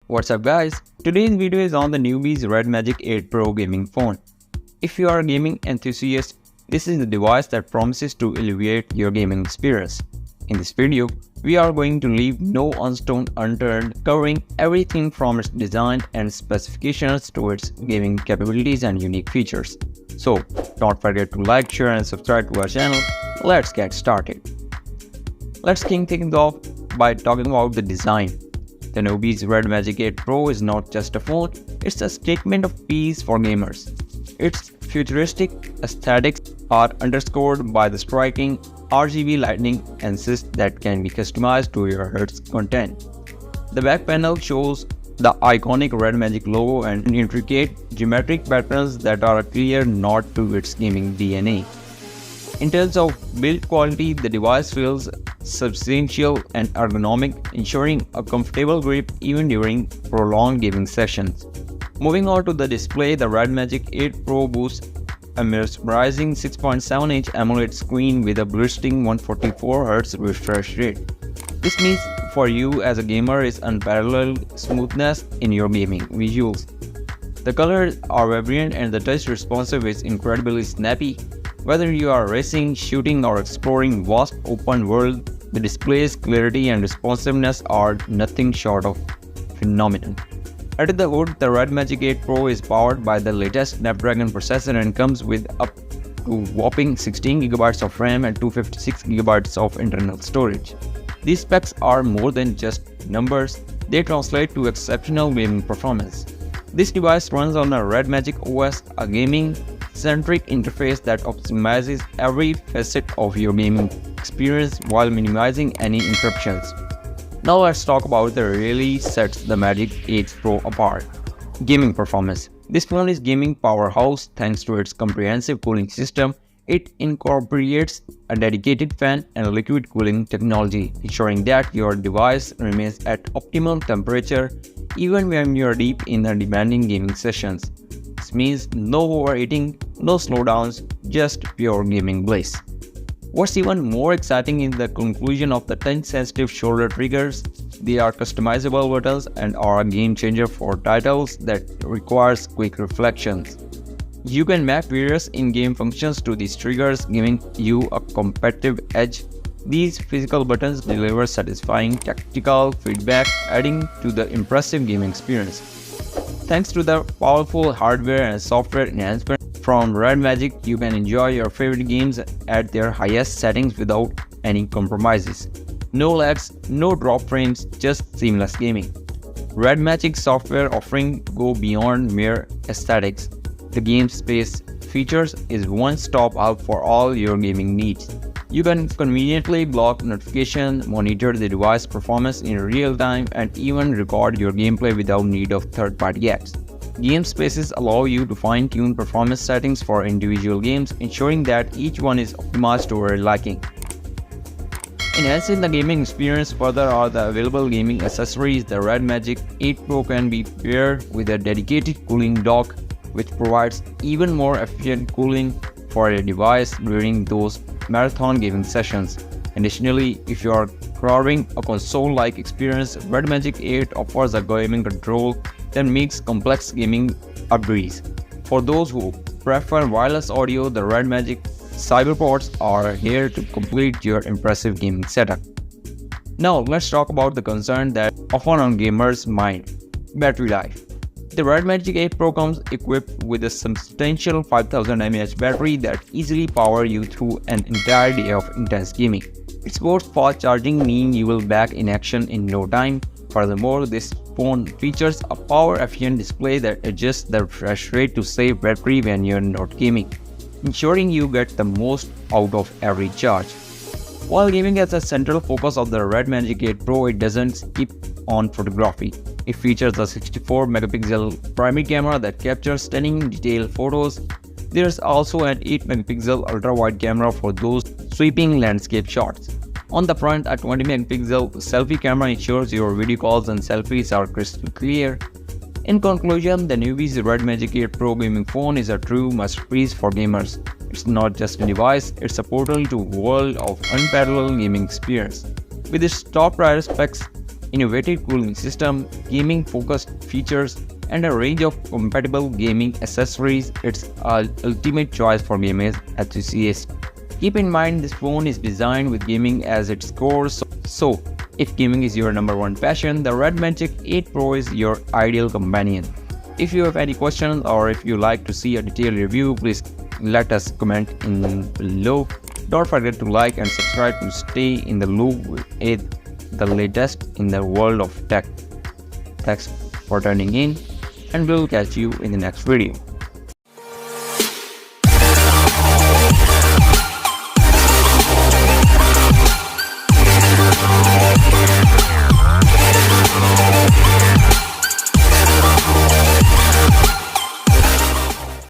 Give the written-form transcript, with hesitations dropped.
What's up guys? Today's video is on the Nubia's Red Magic 8 Pro gaming phone. If you are a gaming enthusiast, this is the device that promises to elevate your gaming experience. In this video, we are going to leave no stone unturned, covering everything from its design and specifications to its gaming capabilities and unique features. So, don't forget to like, share and subscribe to our channel. Let's get started. Let's kick things off by talking about the design. The Nubia's Red Magic 8 Pro is not just a phone, it's a statement of peace for gamers. Its futuristic aesthetics are underscored by the striking RGB lighting assist that can be customized to your heart's content. The back panel shows the iconic Red Magic logo and intricate geometric patterns that are a clear nod to its gaming DNA. In terms of build quality, the device feels substantial and ergonomic, ensuring a comfortable grip even during prolonged gaming sessions. Moving on to the display, the Red Magic 8 Pro boasts a mesmerizing 6.7-inch AMOLED screen with a blistering 144Hz refresh rate. This means for you as a gamer is unparalleled smoothness in your gaming visuals. The colors are vibrant and the touch responsive is incredibly snappy. Whether you are racing, shooting or exploring vast open world, the display's clarity and responsiveness are nothing short of phenomenal. Under the hood, the Red Magic 8 Pro is powered by the latest Snapdragon processor and comes with up to whopping 16GB of RAM and 256GB of internal storage. These specs are more than just numbers, they translate to exceptional gaming performance. This device runs on a Red Magic OS, a gaming-centric interface that optimizes every facet of your gaming experience while minimizing any interruptions. Now let's talk about what really sets the Magic 8 Pro apart. Gaming performance. This phone is gaming powerhouse thanks to its comprehensive cooling system. It incorporates a dedicated fan and liquid cooling technology, ensuring that your device remains at optimal temperature even when you are deep in the demanding gaming sessions. This means no overheating, no slowdowns, just pure gaming bliss. What's even more exciting is the conclusion of the touch-sensitive shoulder triggers. They are customizable buttons and are a game changer for titles that requires quick reflections. You can map various in-game functions to these triggers, giving you a competitive edge. These physical buttons deliver satisfying tactical feedback, adding to the impressive gaming experience. Thanks to the powerful hardware and software enhancement from Red Magic, you can enjoy your favorite games at their highest settings without any compromises. No lags, no drop frames, just seamless gaming. Red Magic software offering go beyond mere aesthetics. The game space features is one-stop out for all your gaming needs. You can conveniently block notifications, monitor the device performance in real time, and even record your gameplay without need of third-party apps. Game spaces allow you to fine-tune performance settings for individual games, ensuring that each one is optimized to your liking. Enhancing the gaming experience further are the available gaming accessories. The Red Magic 8 Pro can be paired with a dedicated cooling dock, which provides even more efficient cooling for your device during those marathon gaming sessions. Additionally, if you are craving a console-like experience, Red Magic 8 offers a gaming control that makes complex gaming a breeze. For those who prefer wireless audio, the Red Magic CyberPods are here to complete your impressive gaming setup. Now let's talk about the concern that often on gamers' mind: battery life. The Red Magic 8 Pro comes equipped with a substantial 5000 mAh battery that easily powers you through an entire day of intense gaming. It supports fast charging, meaning you will be back in action in no time. Furthermore, this phone features a power-efficient display that adjusts the refresh rate to save battery when you're not gaming, ensuring you get the most out of every charge. While gaming is a central focus of the Red Magic 8 Pro, it doesn't skip on photography. It features a 64-megapixel primary camera that captures stunning detailed photos. There's also an 8-megapixel ultra-wide camera for those sweeping landscape shots. On the front, a 20-megapixel selfie camera ensures your video calls and selfies are crystal clear. In conclusion, the Nubia's Red Magic 8 Pro gaming phone is a true masterpiece for gamers. It's not just a device, it's a portal to a world of unparalleled gaming experience. With its top-tier specs, innovative cooling system, gaming-focused features, and a range of compatible gaming accessories, it's an ultimate choice for gamers enthusiasts. Keep in mind this phone is designed with gaming as its core, so if gaming is your number one passion, the Red Magic 8 Pro is your ideal companion. If you have any questions or if you like to see a detailed review, please let us comment in below. Don't forget to like and subscribe to stay in the loop with the latest in the world of tech. Thanks for tuning in, and we'll catch you in the next video.